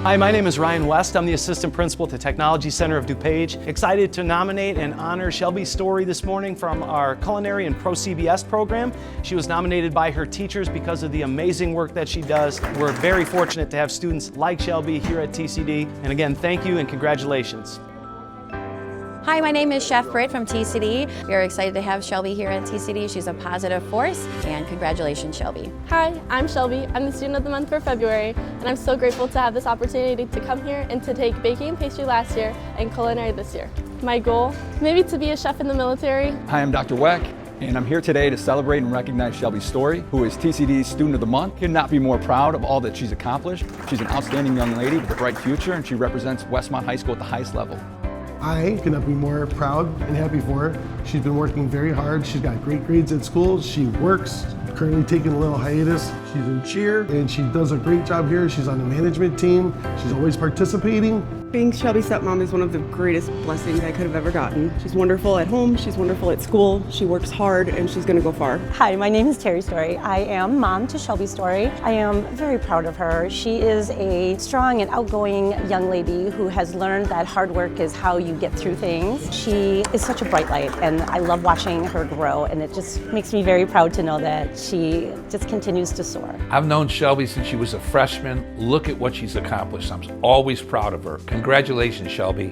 Hi, my name is Ryan West. I'm the Assistant Principal at the Technology Center of DuPage. Excited to nominate and honor Shelby Storey this morning from our Culinary and Pro-CBS program. She was nominated by her teachers because of the amazing work that she does. We're very fortunate to have students like Shelby here at TCD. And again, thank you and congratulations. Hi, my name is Chef Britt from TCD. We are excited to have Shelby here at TCD. She's a positive force, and congratulations, Shelby. Hi, I'm Shelby. I'm the Student of the Month for February, and I'm so grateful to have this opportunity to come here and to take baking and pastry last year and culinary this year. My goal, maybe to be a chef in the military. Hi, I'm Dr. Weck, and I'm here today to celebrate and recognize Shelby Storey, who is TCD's Student of the Month. Could not be more proud of all that she's accomplished. She's an outstanding young lady with a bright future, and she represents Westmont High School at the highest level. I cannot be more proud and happy for her. She's been working very hard. She's got great grades at school. She works, currently taking a little hiatus. She's in cheer and she does a great job here. She's on the management team. She's always participating. Being Shelby's stepmom is one of the greatest blessings I could have ever gotten. She's wonderful at home, she's wonderful at school, she works hard, and she's gonna go far. Hi, my name is Terry Storey. I am mom to Shelby Storey. I am very proud of her. She is a strong and outgoing young lady who has learned that hard work is how you get through things. She is such a bright light, and I love watching her grow, and it just makes me very proud to know that she just continues to soar. I've known Shelby since she was a freshman. Look at what she's accomplished. I'm always proud of her. Congratulations, Shelby.